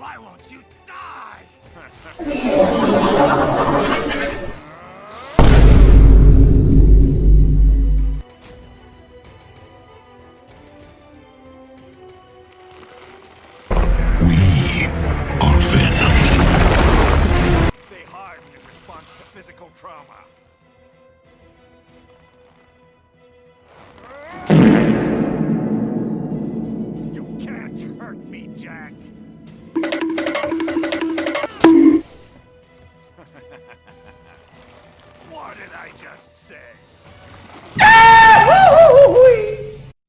Why won't you die? We are Venom. They harden in response to physical trauma.